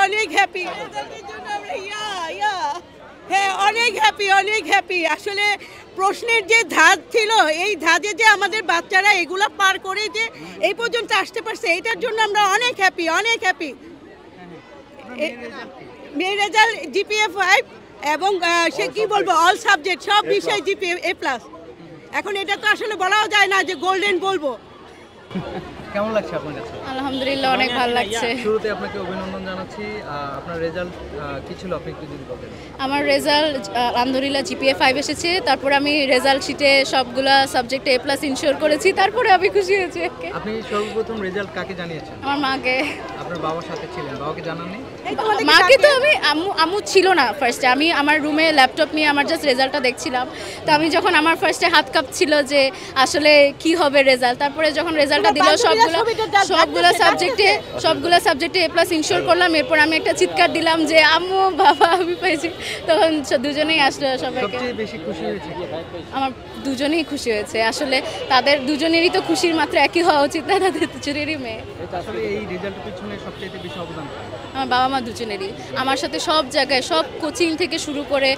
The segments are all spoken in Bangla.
অনেক হ্যাপি হ্যাঁ অনেক হ্যাপি আসলে প্রশ্নের যে ধাঁধ ছিল এই ধাঁধে যে আমাদের বাচ্চারা এগুলো পার করে যে এই পর্যন্ত আসতে পারছে এটার জন্য আমরা অনেক হ্যাপি মেয়ের রেজাল্ট জিপিএ 5 এবং সে কি বলবো অল সাবজেক্ট সব বিষয় জিপিএ A+। এখন এটা তো আসলে বলাও যায় না যে গোল্ডেন বলবো। কেমন লাগছে আপনার কাছে? আলহামদুলিল্লাহ অনেক ভালো লাগছে। শুরুতে আপনাকে অভিনন্দন জানাচ্ছি। আপনার রেজাল্ট কি ছিল আপনি একটু যদি বলেন? আমার রেজাল্ট আলহামদুলিল্লাহ জিপিএ 5 এসেছে। তারপরে আমি রেজাল্ট শিটে সবগুলা সাবজেক্টে A+ ইনশিওর করেছি। তারপরে আমি খুশি হয়েছি। আপনি সর্বপ্রথম রেজাল্ট কাকে জানিয়েছেন? আমার মাকে। আপনার বাবার সাথে ছিলেন, বাবাকে জানাননি? মাকে তো আমি আম্মু ছিল না ফার্স্টে, আমি আমার রুমে ল্যাপটপ নিয়ে আমার জাস্ট রেজাল্টটা দেখছিলাম। তো আমি যখন আমার ফার্স্টে হাত কাঁপছিল যে আসলে কি হবে রেজাল্ট, তারপরে যখন রেজাল্টটা দিল সবগুলো সাবজেক্টে A+ ইনশিওর করলাম। এরপর আমি একটা চিৎকার দিলাম যে আম্মু বাবা আমি পেয়েছি। তখন দুজনেই আসলো সবাইকে। সবচেয়ে বেশি খুশি হয়েছে আমার দুজনেই খুশি হয়েছে। আসলে তাদের দুজনেরই তো খুশির মাত্রা একই হওয়া উচিত না, তাদের দুজনেরই মেয়ে। আসলে এই রেজাল্টের পিছনে সবচেয়ে বেশি অবদান আমার বাবা মা দুজনেরই আমার সাথে সব জায়গায়, সব কোচিং থেকে শুরু করে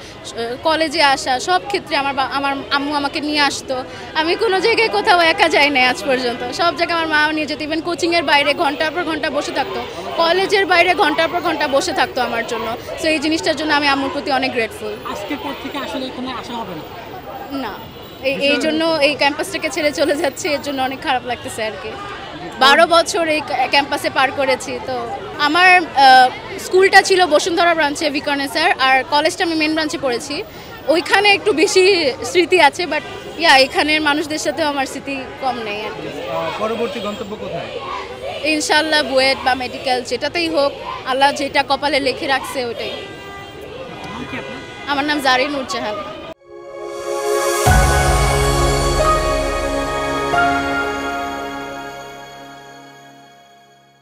কলেজে আসা সব ক্ষেত্রে আমার আম্মু আমাকে নিয়ে আসতো। আমি কোনো জায়গায় কোথাও একা যাই না আজ পর্যন্ত, সব জায়গায় আমার মাও নিয়ে যেত। ইভেন কোচিংয়ের বাইরে ঘন্টার পর ঘন্টা বসে থাকতো, কলেজের বাইরে ঘন্টার পর ঘন্টা বসে থাকতো আমার জন্য। সো এই জিনিসটার জন্য আমি আম্মুর প্রতি অনেক গ্রেটফুল। আজকের পর থেকে আসলে এখানে আসা হবে না? না, এই জন্য এই ক্যাম্পাসটাকে ছেড়ে চলে যাচ্ছে, এর জন্য অনেক খারাপ লাগতেছে আর কি। 12 বছর এই ক্যাম্পাসে পার করেছি। তো আমার স্কুলটা ছিল বসুন্ধরা ব্রাঞ্চে ভিকর্নে স্যার, আর কলেজটা আমি মেন ব্রাঞ্চে পড়েছি। ওইখানে একটু বেশি স্মৃতি আছে, বাট এখানের মানুষদের সাথেও আমার স্মৃতি কম নেই আর কি। পরবর্তী গন্তব্য কোথায়? ইনশাল্লাহ বুয়েট বা মেডিকেল যেটাতেই হোক, আল্লাহ যেটা কপালে লিখে রাখছে ওটাই। নাম কি আপনার? আমার নাম জারিন নুরজাহান।